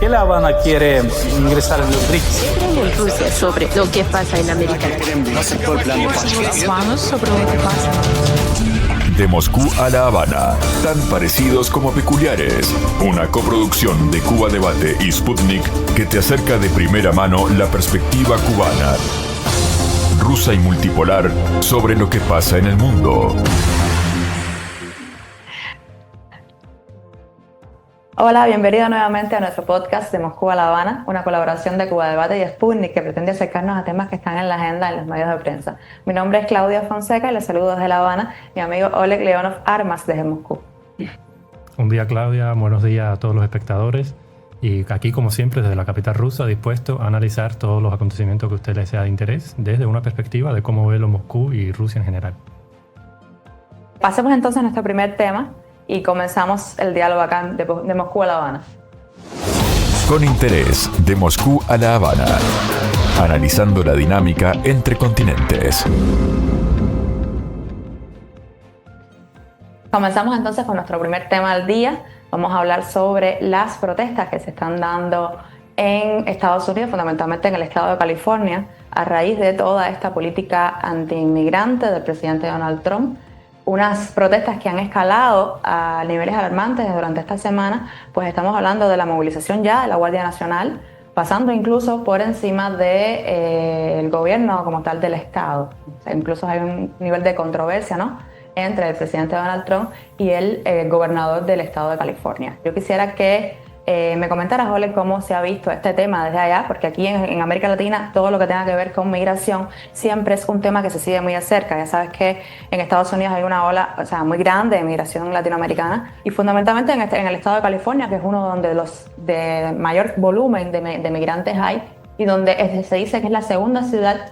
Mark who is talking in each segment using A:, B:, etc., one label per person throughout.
A: qué La Habana quiere ingresar en los BRICS?
B: ¿Qué creen en Rusia sobre lo que pasa en América Latina?
C: Sobre lo que pasa.
D: De Moscú a La Habana, tan parecidos como peculiares. Una coproducción de Cuba Debate y Sputnik que te acerca de primera mano la perspectiva cubana, rusa y multipolar sobre lo que pasa en el mundo.
E: Hola, bienvenido nuevamente a nuestro podcast de Moscú a La Habana, una colaboración de Cuba Debate y Sputnik que pretende acercarnos a temas que están en la agenda en los medios de prensa. Mi nombre es Claudia Fonseca y les saludo desde La Habana, mi amigo Oleg Leonov Armas desde Moscú.
F: Un día, Claudia, buenos días a todos los espectadores y aquí, como siempre, desde la capital rusa, dispuesto a analizar todos los acontecimientos que a usted les sea de interés desde una perspectiva de cómo ve lo Moscú y Rusia en general.
E: Pasemos entonces a nuestro primer tema y comenzamos el diálogo acá de Moscú a La Habana.
D: Con interés, de Moscú a La Habana, analizando la dinámica entre continentes.
E: Comenzamos entonces con nuestro primer tema del día. Vamos a hablar sobre las protestas que se están dando en Estados Unidos, fundamentalmente en el estado de California, a raíz de toda esta política anti-inmigrante del presidente Donald Trump. Unas protestas que han escalado a niveles alarmantes durante esta semana, pues estamos hablando de la movilización ya de la Guardia Nacional, pasando incluso por encima del gobierno como tal del estado. O sea, incluso hay un nivel de controversia, ¿no?, entre el presidente Donald Trump y el gobernador del estado de California. Yo quisiera que me comentaras, Oleg, cómo se ha visto este tema desde allá, porque aquí en América Latina todo lo que tenga que ver con migración siempre es un tema que se sigue muy de cerca. Ya sabes que en Estados Unidos hay una ola, muy grande de migración latinoamericana y fundamentalmente en el estado de California, que es uno donde los de mayor volumen de migrantes hay y donde se dice que es la segunda ciudad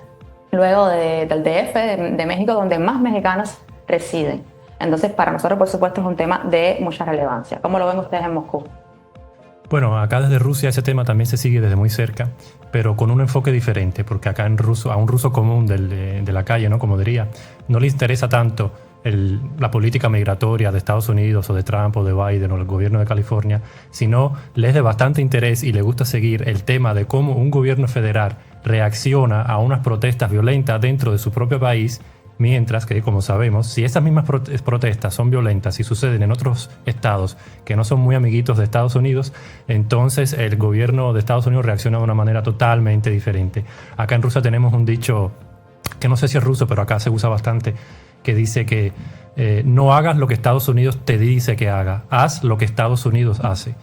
E: luego del DF, de México, donde más mexicanos residen. Entonces, para nosotros, por supuesto, es un tema de mucha relevancia. ¿Cómo lo ven ustedes en Moscú?
F: Bueno, acá desde Rusia ese tema también se sigue desde muy cerca, pero con un enfoque diferente, porque acá a un ruso común de la calle, ¿no?, como diría, no le interesa tanto la política migratoria de Estados Unidos o de Trump o de Biden o el gobierno de California, sino les de bastante interés y le gusta seguir el tema de cómo un gobierno federal reacciona a unas protestas violentas dentro de su propio país. Mientras que, como sabemos, si esas mismas protestas son violentas y suceden en otros estados que no son muy amiguitos de Estados Unidos, entonces el gobierno de Estados Unidos reacciona de una manera totalmente diferente. Acá en Rusia tenemos un dicho, que no sé si es ruso, pero acá se usa bastante, que dice que no hagas lo que Estados Unidos te dice que haga, haz lo que Estados Unidos hace.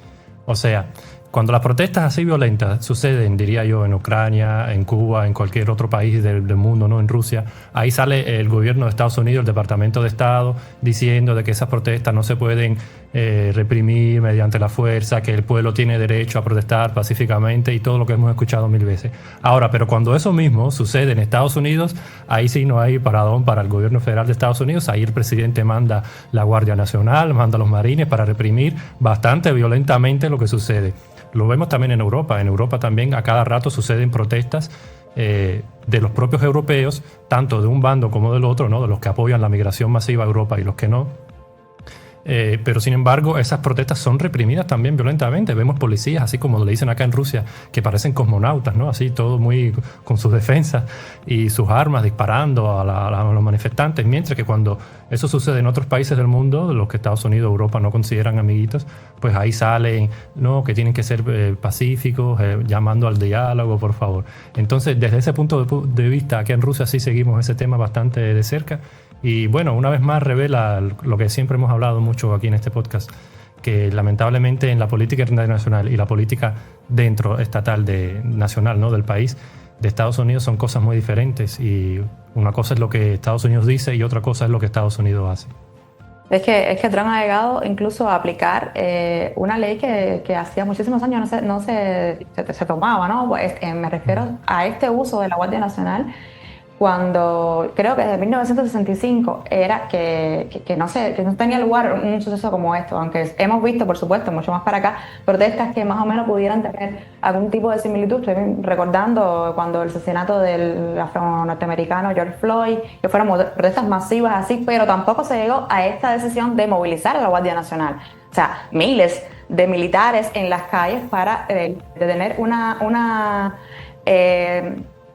F: O sea, cuando las protestas así violentas suceden, diría yo, en Ucrania, en Cuba, en cualquier otro país del mundo, no en Rusia, ahí sale el gobierno de Estados Unidos, el Departamento de Estado, diciendo de que esas protestas no se pueden reprimir mediante la fuerza, que el pueblo tiene derecho a protestar pacíficamente y todo lo que hemos escuchado mil veces. Ahora, pero cuando eso mismo sucede en Estados Unidos, ahí sí no hay paradón para el gobierno federal de Estados Unidos. Ahí el presidente manda la Guardia Nacional, manda a los marines para reprimir bastante violentamente lo que sucede. Lo vemos también en Europa. En Europa también a cada rato suceden protestas de los propios europeos, tanto de un bando como del otro, ¿no?, de los que apoyan la migración masiva a Europa y los que no. Pero sin embargo esas protestas son reprimidas también violentamente. Vemos policías, así como le dicen acá en Rusia, que parecen cosmonautas, ¿no?, así todo muy con sus defensas y sus armas disparando a los manifestantes, mientras que cuando eso sucede en otros países del mundo, de los que Estados Unidos o Europa no consideran amiguitos, pues ahí salen, no, que tienen que ser pacíficos, llamando al diálogo, por favor. Entonces, desde ese punto de vista, aquí en Rusia sí seguimos ese tema bastante de cerca. Y bueno, una vez más revela lo que siempre hemos hablado mucho aquí en este podcast, que lamentablemente en la política internacional y la política dentro estatal nacional, ¿no?, del país, de Estados Unidos, son cosas muy diferentes. Y una cosa es lo que Estados Unidos dice y otra cosa es lo que Estados Unidos hace.
E: Es que Trump ha llegado incluso a aplicar una ley que hacía muchísimos años no se tomaba, ¿no? Pues, me refiero a este uso de la Guardia Nacional cuando creo que desde 1965 era que no tenía lugar un suceso como esto, aunque hemos visto, por supuesto, mucho más para acá, protestas que más o menos pudieran tener algún tipo de similitud. Estoy recordando cuando el asesinato del afro-norteamericano George Floyd, que fueron protestas masivas así, pero tampoco se llegó a esta decisión de movilizar a la Guardia Nacional. O sea, miles de militares en las calles para detener unos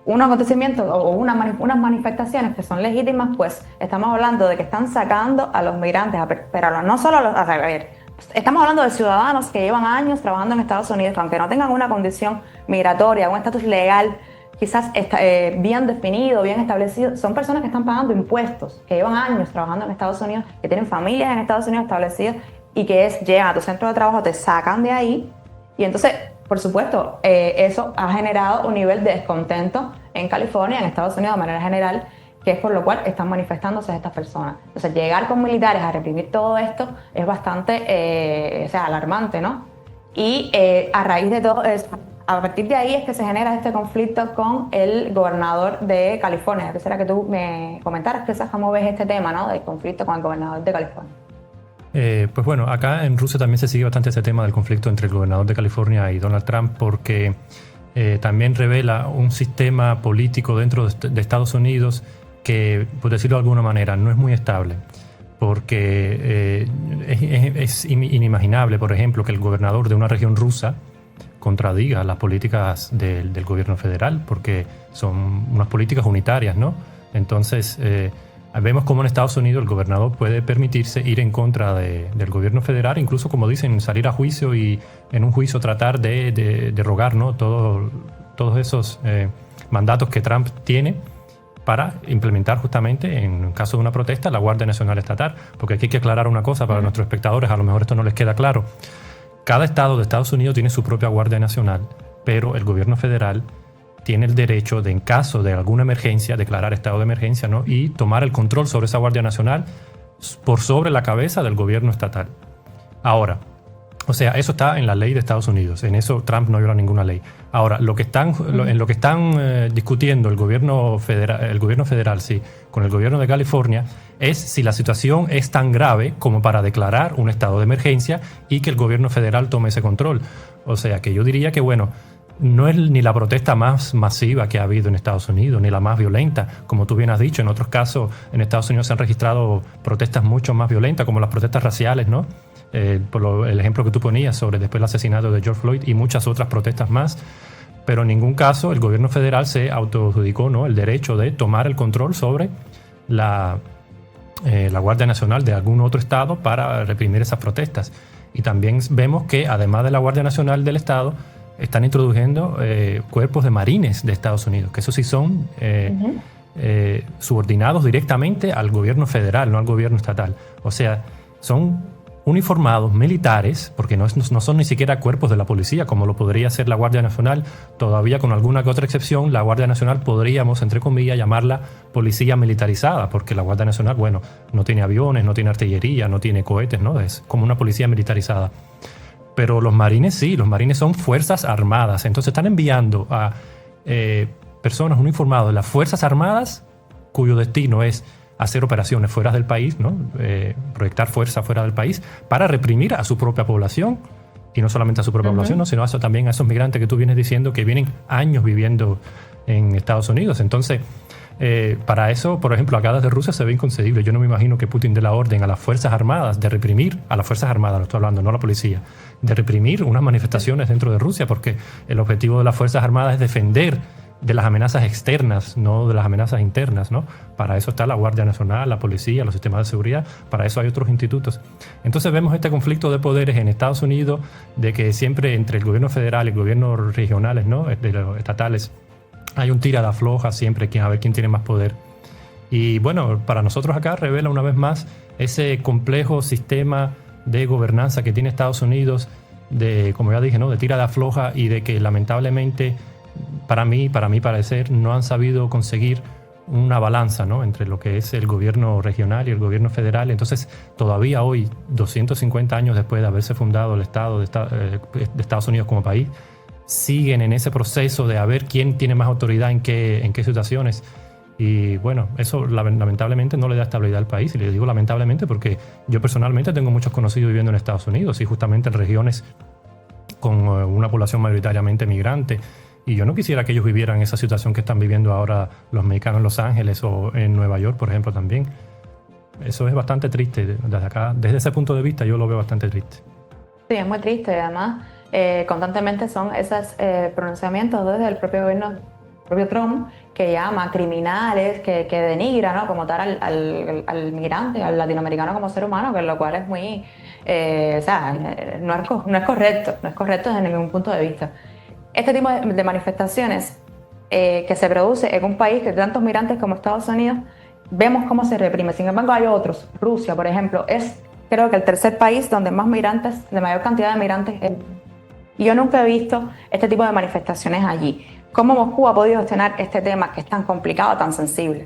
E: acontecimientos o unas manifestaciones que son legítimas, pues estamos hablando de que están sacando a los migrantes, pero no solo a ver, estamos hablando de ciudadanos que llevan años trabajando en Estados Unidos, que aunque no tengan una condición migratoria, un estatus legal quizás bien definido, bien establecido, son personas que están pagando impuestos, que llevan años trabajando en Estados Unidos, que tienen familias en Estados Unidos establecidas y que llegan a tu centro de trabajo, te sacan de ahí y entonces, por supuesto, eso ha generado un nivel de descontento en California, en Estados Unidos de manera general, que es por lo cual están manifestándose estas personas. Entonces, llegar con militares a reprimir todo esto es bastante alarmante, ¿no? Y a raíz de todo eso, a partir de ahí es que se genera este conflicto con el gobernador de California. Yo quisiera que tú me comentaras quizás cómo ves este tema, ¿no?, del conflicto con el gobernador de California.
F: Pues bueno, acá en Rusia también se sigue bastante ese tema del conflicto entre el gobernador de California y Donald Trump, porque también revela un sistema político dentro de Estados Unidos que, por decirlo de alguna manera, no es muy estable. Porque es inimaginable, por ejemplo, que el gobernador de una región rusa contradiga las políticas del gobierno federal, porque son unas políticas unitarias, ¿no? Entonces, vemos cómo en Estados Unidos el gobernador puede permitirse ir en contra del gobierno federal, incluso, como dicen, salir a juicio y en un juicio tratar de derogar, ¿no?, todos esos mandatos que Trump tiene para implementar justamente, en caso de una protesta, la Guardia Nacional Estatal. Porque aquí hay que aclarar una cosa para nuestros espectadores, a lo mejor esto no les queda claro. Cada estado de Estados Unidos tiene su propia Guardia Nacional, pero el gobierno federal tiene el derecho de, en caso de alguna emergencia, declarar estado de emergencia, ¿no?, y tomar el control sobre esa Guardia Nacional por sobre la cabeza del gobierno estatal. Ahora, o sea, eso está en la ley de Estados Unidos. En eso Trump no viola ninguna ley. Ahora, en lo que están discutiendo el gobierno federal, sí, con el gobierno de California, es si la situación es tan grave como para declarar un estado de emergencia y que el gobierno federal tome ese control. O sea, que yo diría que, bueno, no es ni la protesta más masiva que ha habido en Estados Unidos, ni la más violenta. Como tú bien has dicho, en otros casos en Estados Unidos se han registrado protestas mucho más violentas, como las protestas raciales, ¿no? Por el ejemplo que tú ponías sobre después el asesinato de George Floyd y muchas otras protestas más. Pero en ningún caso el gobierno federal se autoadjudicó, ¿no?, el derecho de tomar el control sobre la Guardia Nacional de algún otro estado para reprimir esas protestas. Y también vemos que, además de la Guardia Nacional del estado, están introduciendo cuerpos de marines de Estados Unidos, que eso sí son subordinados directamente al gobierno federal, no al gobierno estatal. O sea, son uniformados militares, porque no son ni siquiera cuerpos de la policía, como lo podría ser la Guardia Nacional. Todavía, con alguna que otra excepción, la Guardia Nacional podríamos, entre comillas, llamarla policía militarizada, porque la Guardia Nacional, bueno, no tiene aviones, no tiene artillería, no tiene cohetes, ¿no? Es como una policía militarizada. Pero los marines sí, los marines son fuerzas armadas. Entonces están enviando a personas uniformadas de las Fuerzas Armadas, cuyo destino es hacer operaciones fuera del país, ¿no? Proyectar fuerza fuera del país para reprimir a su propia población. Y no solamente a su propia población, ¿no?, sino también a esos migrantes que tú vienes diciendo que vienen años viviendo en Estados Unidos. Entonces, para eso, por ejemplo, acá desde Rusia se ve inconcebible. Yo no me imagino que Putin dé la orden a las Fuerzas Armadas de reprimir, a las Fuerzas Armadas, no estoy hablando, no a la policía, de reprimir unas manifestaciones dentro de Rusia, porque el objetivo de las Fuerzas Armadas es defender de las amenazas externas, no de las amenazas internas, ¿no? Para eso está la Guardia Nacional, la policía, los sistemas de seguridad, para eso hay otros institutos. Entonces vemos este conflicto de poderes en Estados Unidos, de que siempre entre el gobierno federal y el gobierno regionales, ¿no?, de los estatales, hay un tira de afloja siempre, a ver quién tiene más poder. Y bueno, para nosotros acá revela una vez más ese complejo sistema de gobernanza que tiene Estados Unidos, de, como ya dije, ¿no?, de tira de afloja, y de que lamentablemente, para mi parecer, no han sabido conseguir una balanza, ¿no?, entre lo que es el gobierno regional y el gobierno federal. Entonces, todavía hoy, 250 años después de haberse fundado el Estado de Estados Unidos como país, siguen en ese proceso de a ver quién tiene más autoridad en qué situaciones. Y bueno, eso lamentablemente no le da estabilidad al país. Y le digo lamentablemente porque yo personalmente tengo muchos conocidos viviendo en Estados Unidos, y justamente en regiones con una población mayoritariamente migrante. Y yo no quisiera que ellos vivieran esa situación que están viviendo ahora los mexicanos en Los Ángeles o en Nueva York, por ejemplo, también. Eso es bastante triste. Desde acá, desde ese punto de vista, yo lo veo bastante triste.
E: Sí, es muy triste. Además, constantemente son esos pronunciamientos desde el propio gobierno, el propio Trump, que llama criminales, que denigra, ¿no?, como tal al migrante, al latinoamericano como ser humano, que lo cual es muy, no es correcto desde ningún punto de vista. Este tipo de manifestaciones que se produce en un país de tantos migrantes como Estados Unidos, vemos cómo se reprime. Sin embargo, hay otros. Rusia, por ejemplo, es creo que el tercer país donde más migrantes, de mayor cantidad de migrantes. Y yo nunca he visto este tipo de manifestaciones allí. ¿Cómo Moscú ha podido gestionar este tema que es tan complicado, tan sensible?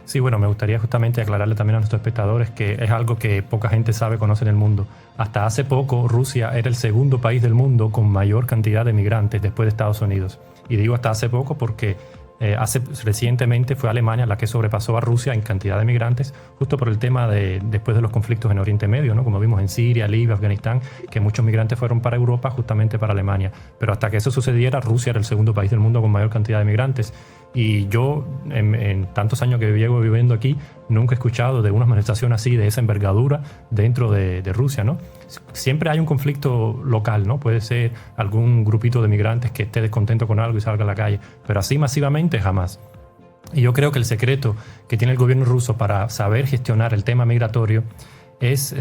F: Sí, bueno, me gustaría justamente aclararle también a nuestros espectadores que es algo que poca gente sabe, conoce en el mundo. Hasta hace poco, Rusia era el segundo país del mundo con mayor cantidad de migrantes después de Estados Unidos. Y digo hasta hace poco porque recientemente fue Alemania la que sobrepasó a Rusia en cantidad de migrantes, justo por el tema después de los conflictos en Oriente Medio, ¿no? Como vimos en Siria, Libia, Afganistán, que muchos migrantes fueron para Europa, justamente para Alemania. Pero hasta que eso sucediera, Rusia era el segundo país del mundo con mayor cantidad de migrantes. Y yo, en tantos años que llevo viviendo aquí, nunca he escuchado de una manifestación así, de esa envergadura, dentro de Rusia, ¿no? Siempre hay un conflicto local, ¿no? Puede ser algún grupito de migrantes que esté descontento con algo y salga a la calle, pero así masivamente jamás. Y yo creo que el secreto que tiene el gobierno ruso para saber gestionar el tema migratorio es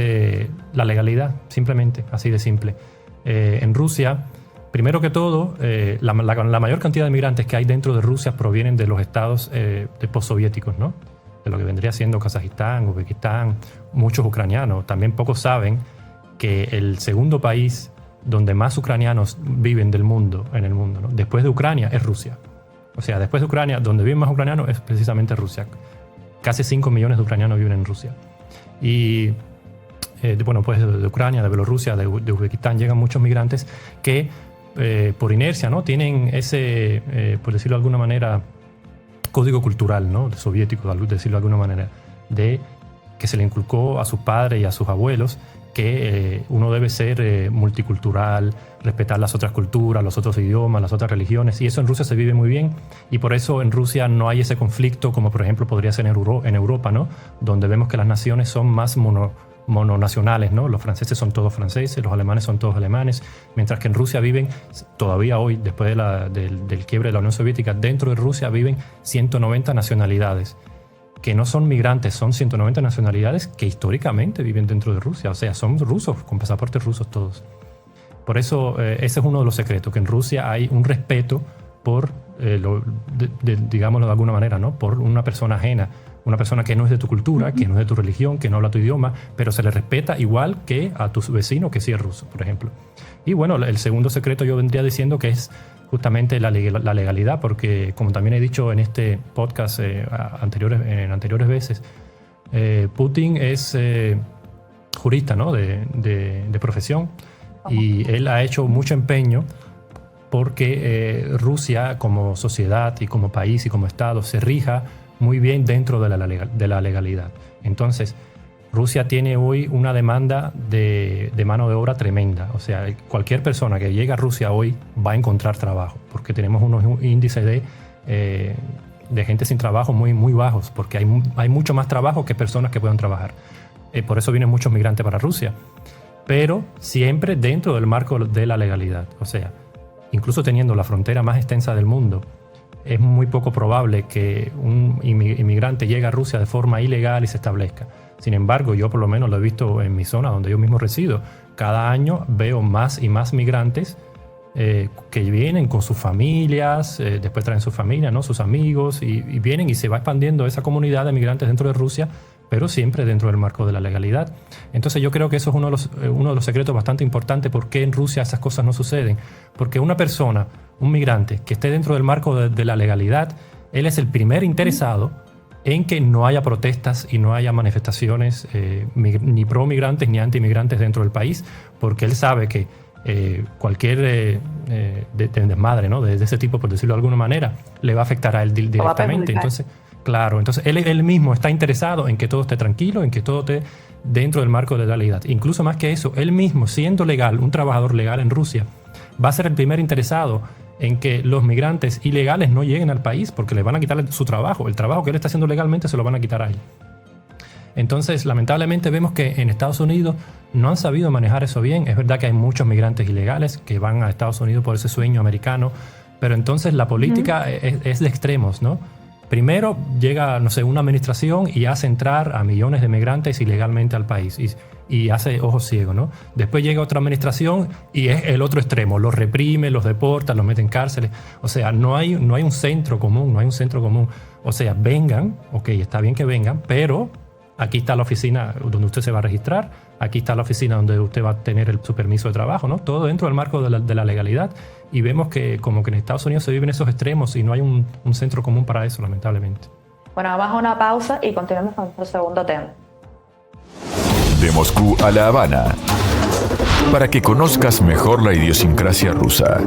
F: la legalidad, simplemente, así de simple. En Rusia, primero que todo, la mayor cantidad de migrantes que hay dentro de Rusia provienen de los estados postsoviéticos, ¿no? De lo que vendría siendo Kazajistán, Uzbekistán, muchos ucranianos. También pocos saben que el segundo país donde más ucranianos viven en el mundo, ¿no?, después de Ucrania, es Rusia. O sea, después de Ucrania, donde viven más ucranianos es precisamente Rusia. Casi 5 millones de ucranianos viven en Rusia. Y bueno, pues de Ucrania, de Bielorrusia, de Uzbekistán llegan muchos migrantes que por inercia, ¿no?, tienen ese, por decirlo de alguna manera, código cultural, ¿no?, soviético, decirlo de alguna manera, de que se le inculcó a sus padres y a sus abuelos que uno debe ser multicultural, respetar las otras culturas, los otros idiomas, las otras religiones, y eso en Rusia se vive muy bien, y por eso en Rusia no hay ese conflicto como por ejemplo podría ser en Europa, ¿no?, donde vemos que las naciones son más mononacionales, ¿no? Los franceses son todos franceses, los alemanes son todos alemanes, mientras que en Rusia viven, todavía hoy, después del quiebre de la Unión Soviética, dentro de Rusia viven 190 nacionalidades, que no son migrantes, son 190 nacionalidades que históricamente viven dentro de Rusia, o sea, son rusos, con pasaportes rusos todos. Por eso, ese es uno de los secretos, que en Rusia hay un respeto por, digámoslo de alguna manera, ¿no?, por una persona ajena, una persona que no es de tu cultura, que no es de tu religión, que no habla tu idioma, pero se le respeta igual que a tu vecino que sí es ruso, por ejemplo. Y bueno, el segundo secreto yo vendría diciendo que es justamente la legalidad, porque como también he dicho en este podcast en anteriores veces, Putin es jurista, ¿no?, de profesión, y él ha hecho mucho empeño porque Rusia como sociedad y como país y como Estado se rija muy bien dentro de la legalidad. Entonces, Rusia tiene hoy una demanda de mano de obra tremenda. O sea, cualquier persona que llegue a Rusia hoy va a encontrar trabajo, porque tenemos unos índices de gente sin trabajo muy, muy bajos, porque hay mucho más trabajo que personas que puedan trabajar. Por eso vienen muchos migrantes para Rusia, pero siempre dentro del marco de la legalidad. O sea, incluso teniendo la frontera más extensa del mundo, es muy poco probable que un inmigrante llegue a Rusia de forma ilegal y se establezca. Sin embargo, yo por lo menos lo he visto en mi zona donde yo mismo resido. Cada año veo más y más migrantes que vienen con sus familias, después traen sus familias, ¿no?, sus amigos, y vienen y se va expandiendo esa comunidad de migrantes dentro de Rusia, pero siempre dentro del marco de la legalidad. Entonces yo creo que eso es uno de los secretos bastante importantes por qué en Rusia esas cosas no suceden. Porque una persona, un migrante, que esté dentro del marco de la legalidad, él es el primer interesado en que no haya protestas y no haya manifestaciones ni pro-migrantes ni anti-migrantes dentro del país, porque él sabe que cualquier desmadre, ¿no?, de ese tipo, por decirlo de alguna manera, le va a afectar a él directamente. Entonces, claro, entonces él mismo está interesado en que todo esté tranquilo, en que todo esté dentro del marco de la legalidad. Incluso más que eso, él mismo, siendo legal, un trabajador legal en Rusia, va a ser el primer interesado en que los migrantes ilegales no lleguen al país, porque le van a quitar su trabajo. El trabajo que él está haciendo legalmente se lo van a quitar a él. Entonces, lamentablemente vemos que en Estados Unidos no han sabido manejar eso bien. Es verdad que hay muchos migrantes ilegales que van a Estados Unidos por ese sueño americano, pero entonces la política es de extremos, ¿no? Primero llega, no sé, una administración y hace entrar a millones de migrantes ilegalmente al país y hace ojos ciegos, ¿no? Después llega otra administración y es el otro extremo, los reprime, los deporta, los mete en cárceles. O sea, no hay un centro común, O sea, vengan, ok, está bien que vengan, pero aquí está la oficina donde usted se va a registrar, aquí está la oficina donde usted va a tener su permiso de trabajo, ¿no? Todo dentro del marco de la legalidad. Y vemos que como que en Estados Unidos se viven esos extremos y no hay un centro común para eso, lamentablemente.
E: Bueno, vamos a una pausa y continuamos con nuestro segundo tema.
D: De Moscú a La Habana, para que conozcas mejor la idiosincrasia rusa.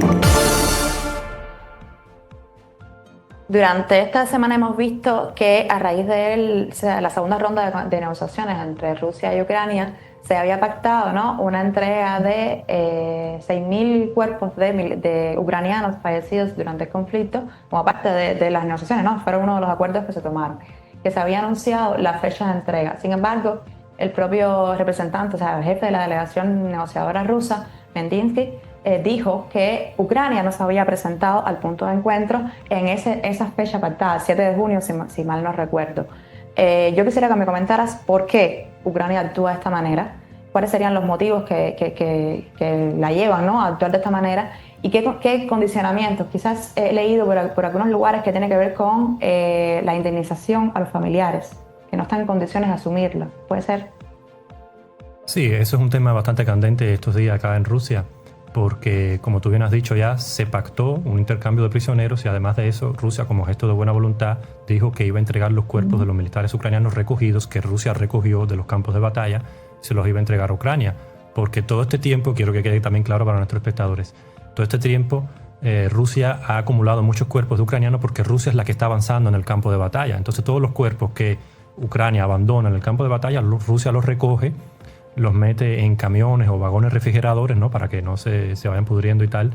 E: Durante esta semana hemos visto que a raíz de la segunda ronda de negociaciones entre Rusia y Ucrania se había pactado, ¿no?, una entrega de 6.000 cuerpos de ucranianos fallecidos durante el conflicto como parte de las negociaciones, ¿no? Fueron uno de los acuerdos que se tomaron, que se había anunciado la fecha de entrega. Sin embargo, el propio representante, o sea, el jefe de la delegación negociadora rusa, Medinsky, dijo que Ucrania no se había presentado al punto de encuentro en esa fecha pactada, 7 de junio, si mal no recuerdo. Yo quisiera que me comentaras por qué Ucrania actúa de esta manera, cuáles serían los motivos que la llevan, ¿no?, a actuar de esta manera y qué condicionamientos. Quizás he leído por algunos lugares que tiene que ver con la indemnización a los familiares, que no están en condiciones de asumirla. ¿Puede ser?
F: Sí, eso es un tema bastante candente estos días acá en Rusia, porque, como tú bien has dicho ya, se pactó un intercambio de prisioneros y además de eso, Rusia, como gesto de buena voluntad, dijo que iba a entregar los cuerpos de los militares ucranianos recogidos, que Rusia recogió de los campos de batalla, se los iba a entregar a Ucrania. Porque todo este tiempo, quiero que quede también claro para nuestros espectadores, todo este tiempo Rusia ha acumulado muchos cuerpos de ucranianos porque Rusia es la que está avanzando en el campo de batalla. Entonces todos los cuerpos que Ucrania abandona en el campo de batalla, Rusia los recoge, los mete en camiones o vagones refrigeradores, ¿no?, para que no se vayan pudriendo y tal.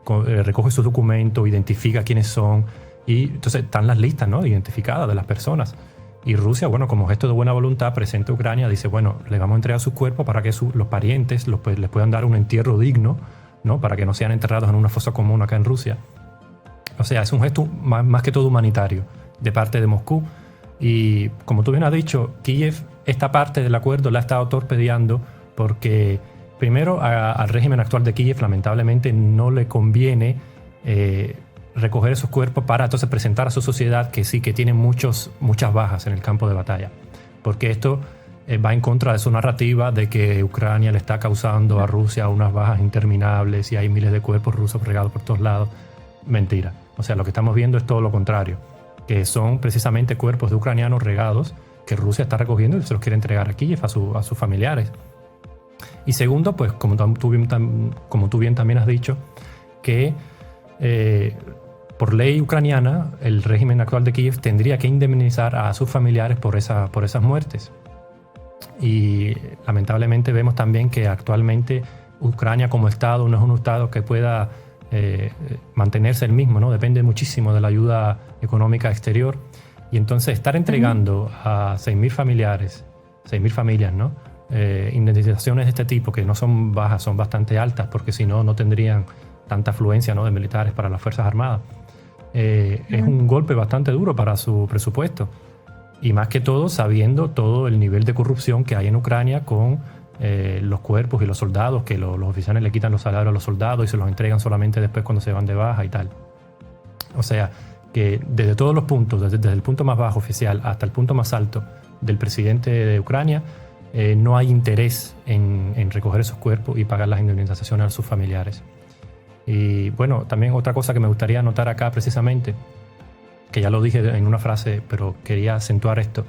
F: Recoge sus documentos, identifica quiénes son y entonces están las listas, ¿no?, identificadas de las personas. Y Rusia, bueno, como gesto de buena voluntad, presenta a Ucrania, dice, bueno, le vamos a entregar sus cuerpos para que los parientes les puedan dar un entierro digno, ¿no?, para que no sean enterrados en una fosa común acá en Rusia. O sea, es un gesto más que todo humanitario de parte de Moscú. Y como tú bien has dicho, Kiev esta parte del acuerdo la ha estado torpedeando porque primero al régimen actual de Kiev lamentablemente no le conviene recoger esos cuerpos para entonces presentar a su sociedad que sí, que tiene muchas bajas en el campo de batalla. Porque esto va en contra de su narrativa de que Ucrania le está causando a Rusia unas bajas interminables y hay miles de cuerpos rusos regados por todos lados. Mentira. O sea, lo que estamos viendo es todo lo contrario, que son precisamente cuerpos de ucranianos regados que Rusia está recogiendo y se los quiere entregar a Kiev, a sus familiares. Y segundo, pues como tú bien también has dicho, que por ley ucraniana el régimen actual de Kiev tendría que indemnizar a sus familiares por esas muertes. Y lamentablemente vemos también que actualmente Ucrania como Estado no es un Estado que pueda mantenerse el mismo, ¿no? Depende muchísimo de la ayuda económica exterior. Y entonces estar entregando a 6.000 familias, ¿no?, indemnizaciones de este tipo, que no son bajas, son bastante altas, porque si no, no tendrían tanta afluencia, ¿no?, de militares para las Fuerzas Armadas. Es un golpe bastante duro para su presupuesto. Y más que todo, sabiendo todo el nivel de corrupción que hay en Ucrania con los cuerpos y los soldados, que los oficiales le quitan los salarios a los soldados y se los entregan solamente después cuando se van de baja y tal. O sea, que desde todos los puntos, desde el punto más bajo oficial hasta el punto más alto del presidente de Ucrania, no hay interés en recoger esos cuerpos y pagar las indemnizaciones a sus familiares. Y bueno, también otra cosa que me gustaría anotar acá precisamente, que ya lo dije en una frase, pero quería acentuar esto.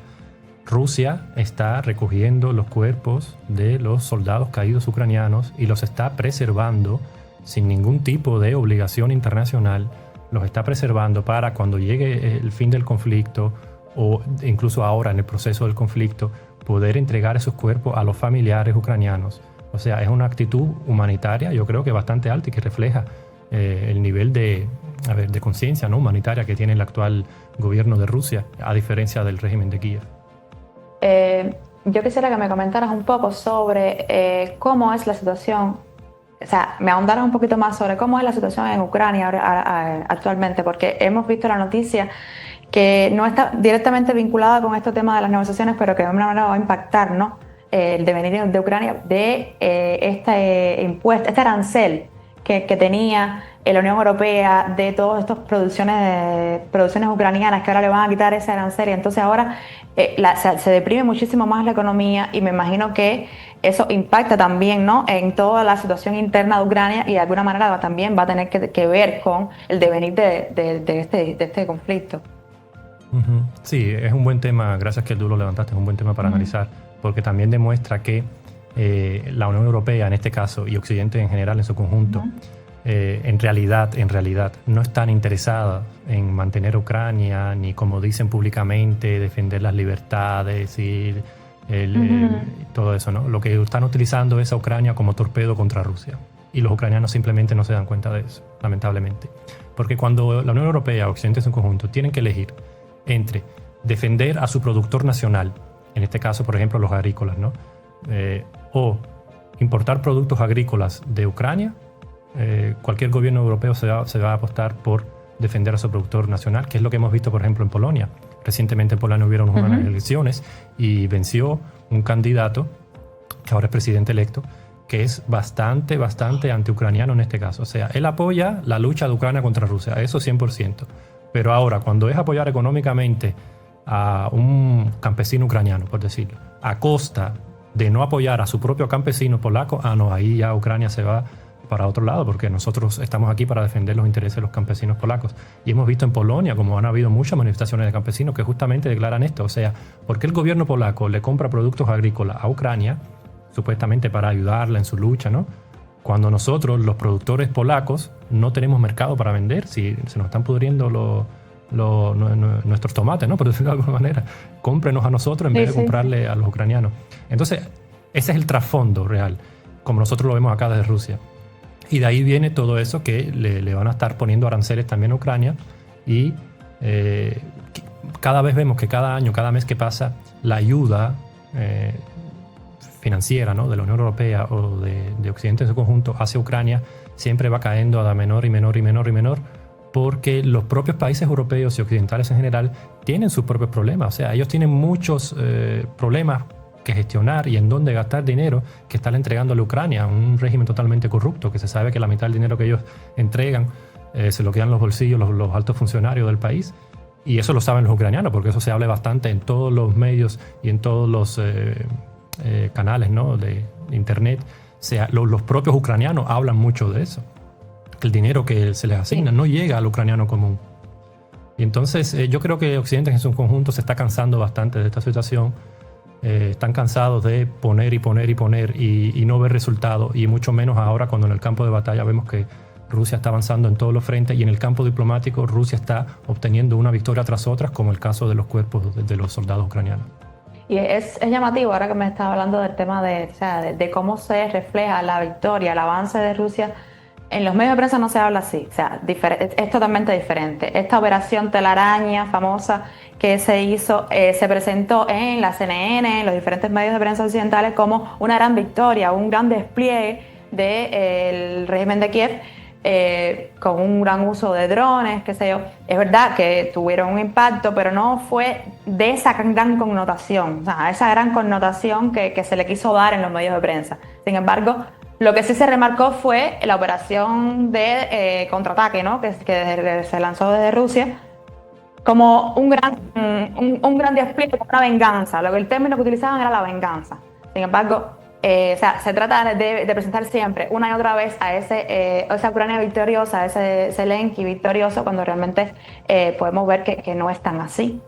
F: Rusia está recogiendo los cuerpos de los soldados caídos ucranianos y los está preservando sin ningún tipo de obligación internacional. Los está preservando para cuando llegue el fin del conflicto o incluso ahora en el proceso del conflicto poder entregar esos cuerpos a los familiares ucranianos. O sea, es una actitud humanitaria, yo creo que bastante alta y que refleja el nivel de conciencia, ¿no?, humanitaria que tiene el actual gobierno de Rusia, a diferencia del régimen de Kiev.
E: yo quisiera que me comentaras un poco sobre cómo es la situación, o sea, me ahondaras un poquito más sobre cómo es la situación en Ucrania actualmente, porque hemos visto la noticia que no está directamente vinculada con este tema de las negociaciones, pero que de alguna manera va a impactar, ¿no?, el devenir de Ucrania de este impuesto, este arancel que tenía la Unión Europea de todas estas producciones ucranianas, que ahora le van a quitar ese arancel, y entonces ahora se deprime muchísimo más la economía, y me imagino que eso impacta también, ¿no?, en toda la situación interna de Ucrania, y de alguna manera también va a tener que ver con el devenir de este conflicto.
F: Uh-huh. Sí, es un buen tema, gracias que tú lo levantaste, es un buen tema para analizar, porque también demuestra que la Unión Europea en este caso y Occidente en general en su conjunto en realidad no están interesadas en mantener Ucrania, ni como dicen públicamente defender las libertades y todo eso, ¿no? Lo que están utilizando es a Ucrania como torpedo contra Rusia, y los ucranianos simplemente no se dan cuenta de eso, lamentablemente, porque cuando la Unión Europea o Occidente en su conjunto tienen que elegir entre defender a su productor nacional, en este caso por ejemplo los agrícolas, ¿no?, o importar productos agrícolas de Ucrania, cualquier gobierno europeo se va a apostar por defender a su productor nacional, que es lo que hemos visto por ejemplo en Polonia. Recientemente en Polonia hubieron unas elecciones y venció un candidato que ahora es presidente electo, que es bastante antiucraniano en este caso. O sea, él apoya la lucha de Ucrania contra Rusia, eso 100%. Pero ahora, cuando es apoyar económicamente a un campesino ucraniano, por decirlo, a costa de no apoyar a su propio campesino polaco, no, ahí ya Ucrania se va para otro lado, porque nosotros estamos aquí para defender los intereses de los campesinos polacos. Y hemos visto en Polonia como han habido muchas manifestaciones de campesinos que justamente declaran esto. O sea, ¿por qué el gobierno polaco le compra productos agrícolas a Ucrania, supuestamente para ayudarla en su lucha, ¿no?, cuando nosotros, los productores polacos, no tenemos mercado para vender? Si se nos están pudriendo nuestros tomates, ¿no?, por decirlo de alguna manera, cómprenos a nosotros en vez de comprarle a los ucranianos. Entonces, ese es el trasfondo real, como nosotros lo vemos acá desde Rusia. Y de ahí viene todo eso, que le van a estar poniendo aranceles también a Ucrania, y cada vez vemos que cada año, cada mes que pasa, la ayuda financiera, ¿no?, de la Unión Europea o de Occidente en su conjunto hacia Ucrania siempre va cayendo a menor y menor, porque los propios países europeos y occidentales en general tienen sus propios problemas. O sea, ellos tienen muchos problemas que gestionar y en dónde gastar dinero que están entregándole a Ucrania, un régimen totalmente corrupto, que se sabe que la mitad del dinero que ellos entregan se lo quedan los bolsillos los altos funcionarios del país. Y eso lo saben los ucranianos, porque eso se habla bastante en todos los medios y en todos los canales, ¿no?, de internet. O sea, los propios ucranianos hablan mucho de eso, que el dinero que se les asigna no llega al ucraniano común. Y entonces yo creo que Occidente en su conjunto se está cansando bastante de esta situación. Están cansados de poner y no ver resultados, y mucho menos ahora cuando en el campo de batalla vemos que Rusia está avanzando en todos los frentes, y en el campo diplomático Rusia está obteniendo una victoria tras otra, como el caso de los cuerpos de los soldados ucranianos.
E: Y es llamativo ahora que me estás hablando del tema de cómo se refleja la victoria, el avance de Rusia. En los medios de prensa no se habla así, o sea, es totalmente diferente. Esta operación telaraña famosa que se hizo, se presentó en la CNN, en los diferentes medios de prensa occidentales, como una gran victoria, un gran despliegue del régimen de Kiev, con un gran uso de drones, qué sé yo. Es verdad que tuvieron un impacto, pero no fue de esa gran connotación, o sea, esa gran connotación que se le quiso dar en los medios de prensa. Sin embargo, lo que sí se remarcó fue la operación de contraataque, ¿no?, que se lanzó desde Rusia, como un gran despliegue, como una venganza. El término que utilizaban era la venganza. Sin embargo, se trata de presentar siempre, una y otra vez, a esa Ucrania victoriosa, a ese Zelensky victorioso, cuando realmente podemos ver que no es tan así.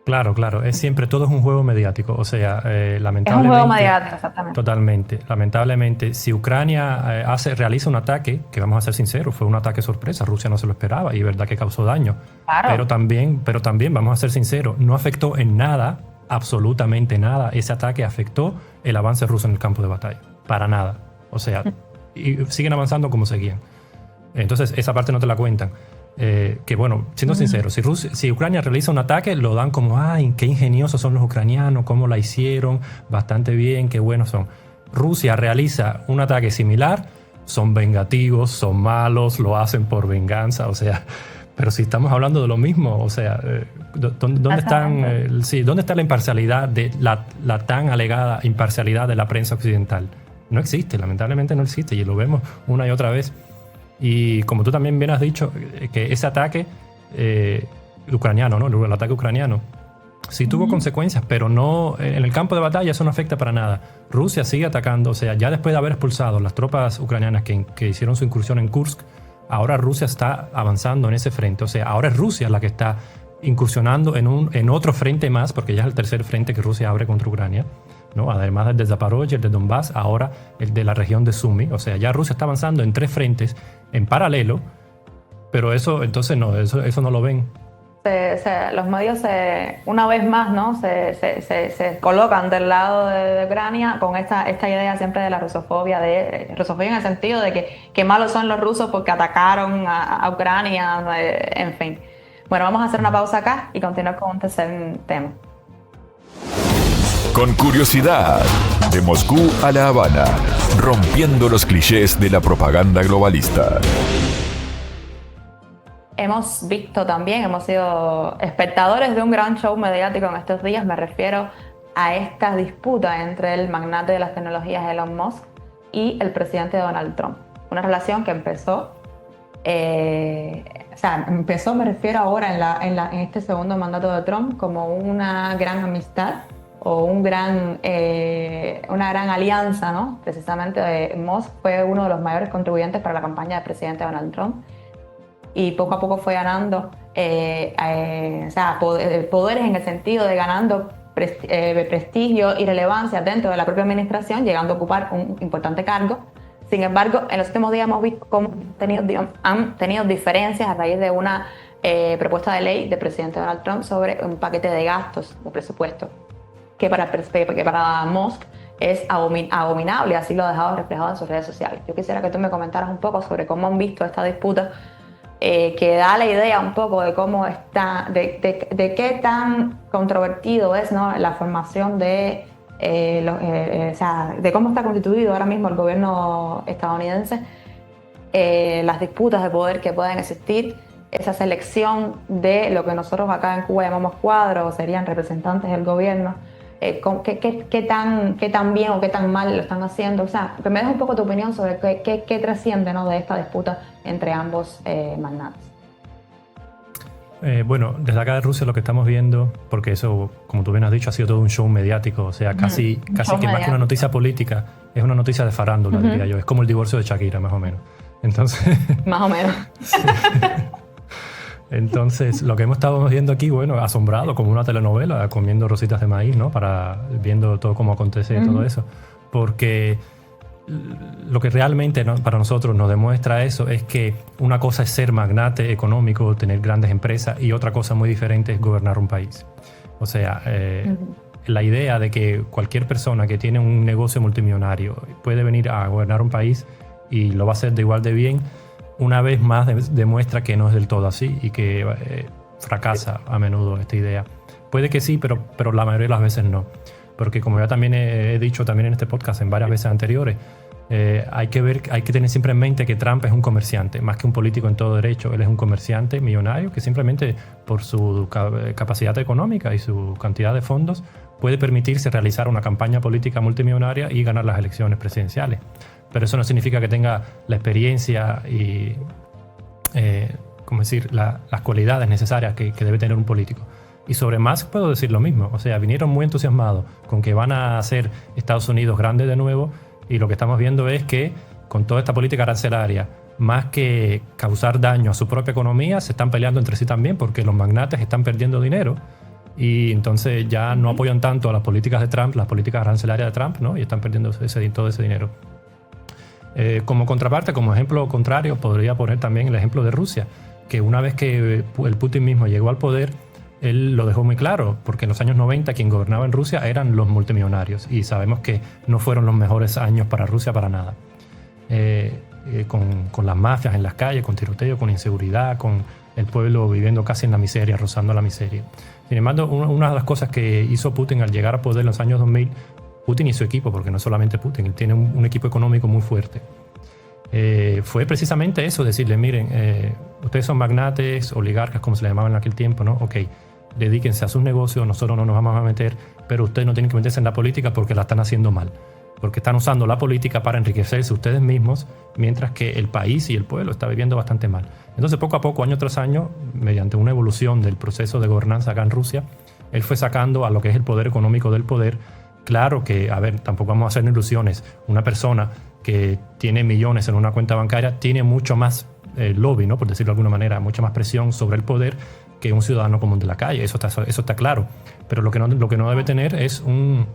F: Claro, es siempre, todo es un juego mediático, o sea, lamentablemente...
E: Es un juego mediático, exactamente.
F: Totalmente, lamentablemente, si Ucrania realiza un ataque, que vamos a ser sinceros, fue un ataque sorpresa, Rusia no se lo esperaba, y es verdad que causó daño, claro. Pero también, vamos a ser sinceros, no afectó en nada, absolutamente nada, ese ataque afectó el avance ruso en el campo de batalla, para nada, o sea, y siguen avanzando como seguían. Entonces, esa parte no te la cuentan. que bueno, siendo sincero, si Ucrania realiza un ataque, lo dan como, ay, qué ingeniosos son los ucranianos, cómo la hicieron, bastante bien, qué buenos son. Rusia realiza un ataque similar, son vengativos, son malos, lo hacen por venganza, o sea, pero si estamos hablando de lo mismo, o sea, ¿dónde está la imparcialidad, la tan alegada imparcialidad de la prensa occidental? No existe, lamentablemente no existe, y lo vemos una y otra vez. Y como tú también bien has dicho, que ese ataque ucraniano, ¿no? El ataque ucraniano, sí tuvo consecuencias, pero no en el campo de batalla eso no afecta para nada. Rusia sigue atacando, o sea, ya después de haber expulsado las tropas ucranianas que hicieron su incursión en Kursk, ahora Rusia está avanzando en ese frente. O sea, ahora es Rusia la que está incursionando en otro frente más, porque ya es el tercer frente que Rusia abre contra Ucrania, ¿no? Además del de Zaporozhye, el de Donbass, ahora el de la región de Sumy. O sea, ya Rusia está avanzando en 3 frentes en paralelo, pero eso entonces no, eso no lo ven.
E: Los medios una vez más, ¿no? se colocan del lado de Ucrania con esta idea siempre de la rusofobia, rusofobia en el sentido de que malos son los rusos porque atacaron a Ucrania, en fin. Bueno, vamos a hacer una pausa acá y continuar con un tercer tema.
D: Con curiosidad, de Moscú a La Habana, rompiendo los clichés de la propaganda globalista.
E: Hemos visto también, hemos sido espectadores de un gran show mediático en estos días. Me refiero a esta disputa entre el magnate de las tecnologías Elon Musk y el presidente Donald Trump. Una relación que empezó, me refiero ahora en este segundo mandato de Trump como una gran amistad o una gran alianza, ¿no? Precisamente Musk fue uno de los mayores contribuyentes para la campaña del presidente Donald Trump. Y poco a poco fue ganando poderes en el sentido de ganando prestigio y relevancia dentro de la propia administración, llegando a ocupar un importante cargo. Sin embargo, en los últimos días hemos visto cómo han tenido diferencias a raíz de una propuesta de ley del presidente Donald Trump sobre un paquete de gastos de presupuesto que para Musk es abominable, así lo ha dejado reflejado en sus redes sociales. Yo quisiera que tú me comentaras un poco sobre cómo han visto esta disputa, que da la idea un poco de cómo está, de qué tan controvertido es, ¿no? La formación de cómo está constituido ahora mismo el gobierno estadounidense, las disputas de poder que pueden existir, esa selección de lo que nosotros acá en Cuba llamamos cuadros, serían representantes del gobierno, qué tan bien o qué tan mal lo están haciendo. O sea, que me des un poco tu opinión sobre qué trasciende, ¿no? De esta disputa entre ambos magnates.
F: Bueno, desde acá de Rusia lo que estamos viendo, porque eso, como tú bien has dicho, ha sido todo un show mediático, o sea, casi que más que una noticia política, es una noticia de farándula, diría yo. Es como el divorcio de Shakira, más o menos. Entonces,
E: más o menos.
F: Sí. Entonces, lo que hemos estado viendo aquí, bueno, asombrado, como una telenovela, comiendo rositas de maíz, ¿no? Viendo todo cómo acontece todo eso. Porque lo que realmente, ¿no?, para nosotros nos demuestra eso es que una cosa es ser magnate económico, tener grandes empresas, y otra cosa muy diferente es gobernar un país. O sea, la idea de que cualquier persona que tiene un negocio multimillonario puede venir a gobernar un país y lo va a hacer de igual de bien, una vez más demuestra que no es del todo así y que fracasa a menudo esta idea. Puede que sí, pero la mayoría de las veces no. Porque como ya también he dicho también en este podcast en varias veces anteriores, hay que tener siempre en mente que Trump es un comerciante, más que un político en todo derecho. Él es un comerciante millonario que simplemente por su capacidad económica y su cantidad de fondos puede permitirse realizar una campaña política multimillonaria y ganar las elecciones presidenciales. Pero eso no significa que tenga la experiencia y las cualidades necesarias que debe tener un político. Y sobre Musk puedo decir lo mismo. O sea, vinieron muy entusiasmados con que van a hacer Estados Unidos grande de nuevo, y lo que estamos viendo es que con toda esta política arancelaria, más que causar daño a su propia economía, se están peleando entre sí también porque los magnates están perdiendo dinero y entonces ya no apoyan tanto a las políticas de Trump, las políticas arancelarias de Trump, ¿no? Y están perdiendo todo ese dinero. Como contraparte, como ejemplo contrario, podría poner también el ejemplo de Rusia, que una vez que el Putin mismo llegó al poder, él lo dejó muy claro, porque en los años 90 quien gobernaba en Rusia eran los multimillonarios, y sabemos que no fueron los mejores años para Rusia para nada. Con las mafias en las calles, con tiroteo, con inseguridad, con el pueblo viviendo casi en la miseria, rozando la miseria. Sin embargo, una de las cosas que hizo Putin al llegar a poder en los años 2000, Putin y su equipo, porque no solamente Putin, él tiene un equipo económico muy fuerte, fue precisamente eso, decirle, miren, ustedes son magnates, oligarcas, como se le llamaban en aquel tiempo, ¿no? Ok, dedíquense a sus negocios, nosotros no nos vamos a meter, pero ustedes no tienen que meterse en la política porque la están haciendo mal, porque están usando la política para enriquecerse ustedes mismos, mientras que el país y el pueblo está viviendo bastante mal. Entonces, poco a poco, año tras año, mediante una evolución del proceso de gobernanza acá en Rusia, él fue sacando a lo que es el poder económico del poder. Claro que, a ver, tampoco vamos a hacer ilusiones. Una persona que tiene millones en una cuenta bancaria tiene mucho más lobby, ¿no? Por decirlo de alguna manera, mucha más presión sobre el poder que un ciudadano común de la calle. Eso está claro. Pero lo que no debe tener es un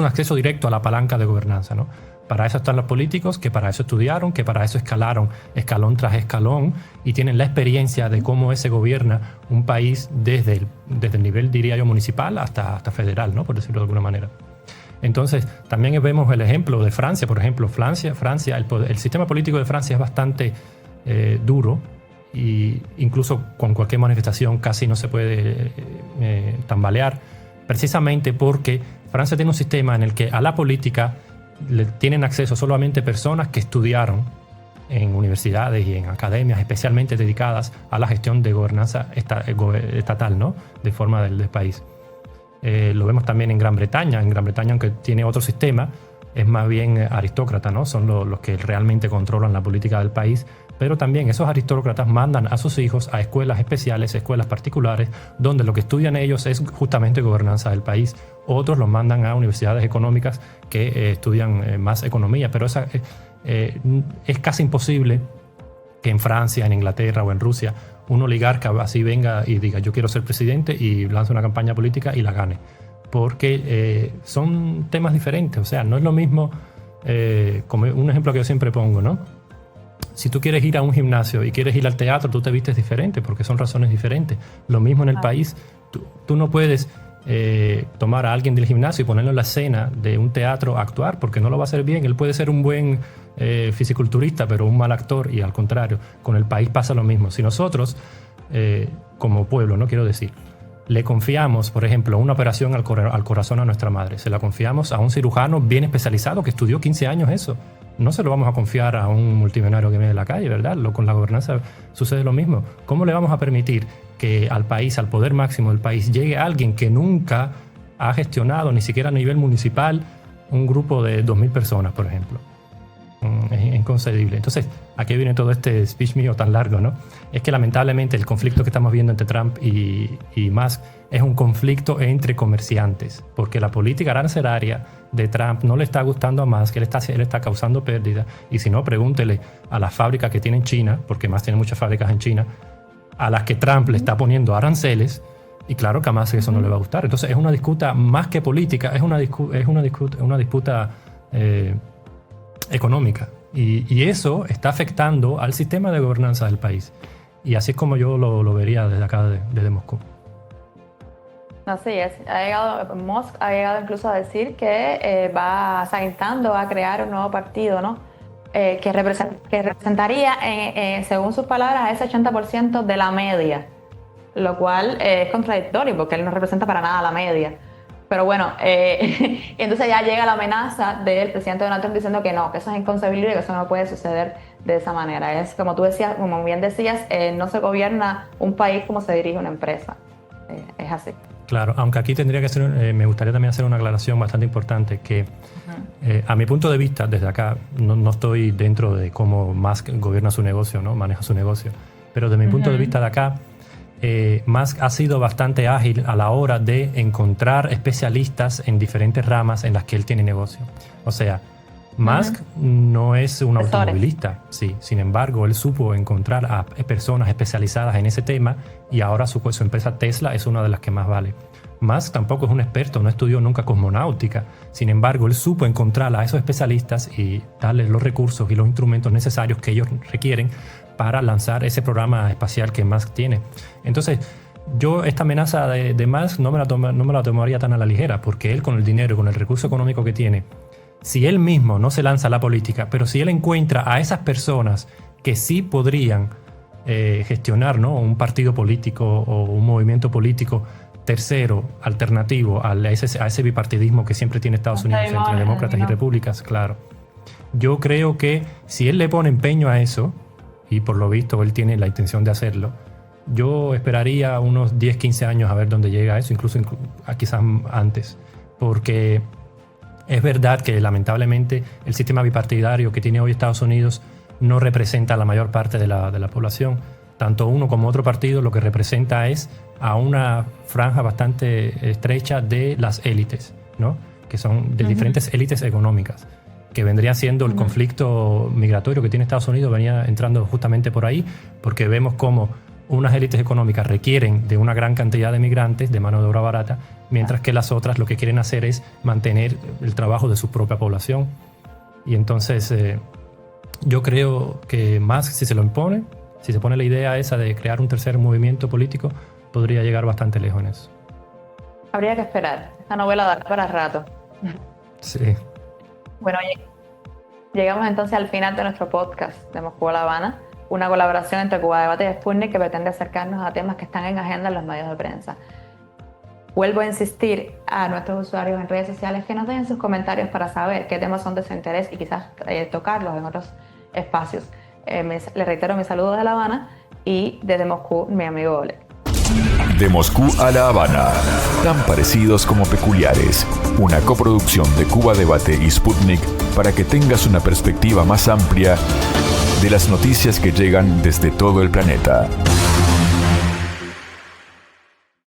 F: acceso directo a la palanca de gobernanza, ¿no? Para eso están los políticos, que para eso estudiaron, que para eso escalaron escalón tras escalón y tienen la experiencia de cómo se gobierna un país desde el nivel, diría yo, municipal hasta federal, ¿no? Por decirlo de alguna manera. Entonces, también vemos el ejemplo de Francia, por ejemplo. Francia, el sistema político de Francia es bastante duro, y incluso con cualquier manifestación casi no se puede tambalear, precisamente porque Francia tiene un sistema en el que a la política le tienen acceso solamente personas que estudiaron en universidades y en academias especialmente dedicadas a la gestión de gobernanza estatal, ¿no? De forma del país. Lo vemos también en Gran Bretaña. En Gran Bretaña, aunque tiene otro sistema, es más bien aristócrata, ¿no? Son los que realmente controlan la política del país. Pero también esos aristócratas mandan a sus hijos a escuelas especiales, escuelas particulares, donde lo que estudian ellos es justamente gobernanza del país. Otros los mandan a universidades económicas que estudian más economía, pero es casi imposible que en Francia, en Inglaterra o en Rusia un oligarca así venga y diga yo quiero ser presidente y lance una campaña política y la gane. Porque son temas diferentes, o sea, no es lo mismo, como un ejemplo que yo siempre pongo, ¿no? Si tú quieres ir a un gimnasio y quieres ir al teatro, tú te vistes diferente porque son razones diferentes. Lo mismo en el país. Tú no puedes tomar a alguien del gimnasio y ponerlo en la escena de un teatro a actuar porque no lo va a hacer bien. Él puede ser un buen fisiculturista, pero un mal actor, y al contrario, con el país pasa lo mismo. Si nosotros, como pueblo, no quiero decir, le confiamos, por ejemplo, una operación al corazón a nuestra madre, se la confiamos a un cirujano bien especializado que estudió 15 años eso. No se lo vamos a confiar a un multimillonario que viene de la calle, ¿verdad? Con la gobernanza sucede lo mismo. ¿Cómo le vamos a permitir que al país, al poder máximo del país, llegue alguien que nunca ha gestionado, ni siquiera a nivel municipal, un grupo de 2.000 personas, por ejemplo? Es inconcebible. Entonces, ¿a qué viene todo este speech mío tan largo, no? Es que lamentablemente el conflicto que estamos viendo entre Trump y Musk es un conflicto entre comerciantes, porque la política arancelaria de Trump no le está gustando a Musk, él está causando pérdidas, y si no, pregúntele a las fábricas que tiene en China, porque Musk tiene muchas fábricas en China, a las que Trump le está poniendo aranceles, y claro que a Musk eso no le va a gustar. Entonces es una disputa más que política, es una disputa económica, y eso está afectando al sistema de gobernanza del país, y así es como yo lo vería desde acá, desde Moscú.
E: Así es. Musk ha llegado incluso a decir que está intentando a crear un nuevo partido, ¿no? Que representaría, según sus palabras, ese 80% de la media, lo cual es contradictorio porque él no representa para nada la media. Pero bueno, entonces ya llega la amenaza del presidente Donald Trump diciendo que no, que eso es inconcebible y que eso no puede suceder de esa manera. Es como tú decías, como bien decías, no se gobierna un país como se dirige una empresa. Es así.
F: Claro, aunque aquí tendría que ser, me gustaría también hacer una aclaración bastante importante, que a mi punto de vista, desde acá, no estoy dentro de cómo Musk gobierna su negocio, ¿no? Maneja su negocio, pero desde mi punto de vista de acá, Musk ha sido bastante ágil a la hora de encontrar especialistas en diferentes ramas en las que él tiene negocio. O sea, Musk no es un automovilista, sí. Sin embargo, él supo encontrar a personas especializadas en ese tema, y ahora su empresa Tesla es una de las que más vale. Musk tampoco es un experto, no estudió nunca cosmonáutica. Sin embargo, él supo encontrar a esos especialistas y darles los recursos y los instrumentos necesarios que ellos requieren para lanzar ese programa espacial que Musk tiene. Entonces, yo esta amenaza de Musk no me la tomaría tan a la ligera, porque él, con el dinero y con el recurso económico que tiene, si él mismo no se lanza a la política, pero si él encuentra a esas personas que sí podrían gestionar, ¿no?, un partido político o un movimiento político tercero, alternativo a ese bipartidismo que siempre tiene Estados Unidos entre demócratas y repúblicas, claro. Yo creo que si él le pone empeño a eso, y por lo visto él tiene la intención de hacerlo, yo esperaría unos 10, 15 años a ver dónde llega eso, incluso quizás antes, porque es verdad que lamentablemente el sistema bipartidario que tiene hoy Estados Unidos no representa a la mayor parte de la población. Tanto uno como otro partido lo que representa es a una franja bastante estrecha de las élites, ¿no?, que son de diferentes élites económicas, que vendría siendo el conflicto migratorio que tiene Estados Unidos, venía entrando justamente por ahí, porque vemos cómo unas élites económicas requieren de una gran cantidad de migrantes, de mano de obra barata, mientras que las otras lo que quieren hacer es mantener el trabajo de su propia población. Y entonces yo creo que más si se lo impone, si se pone la idea esa de crear un tercer movimiento político, podría llegar bastante lejos en eso.
E: Habría que esperar. Esta novela da para rato.
F: Sí.
E: Bueno, llegamos entonces al final de nuestro podcast de Moscú a La Habana, una colaboración entre Cuba Debate y Sputnik que pretende acercarnos a temas que están en agenda en los medios de prensa. Vuelvo a insistir a nuestros usuarios en redes sociales que nos dejen sus comentarios para saber qué temas son de su interés y quizás tocarlos en otros espacios. Les reitero mis saludos de La Habana y desde Moscú, mi amigo Oleg.
D: De Moscú a La Habana, tan parecidos como peculiares, una coproducción de Cuba Debate y Sputnik para que tengas una perspectiva más amplia de las noticias que llegan desde todo el planeta.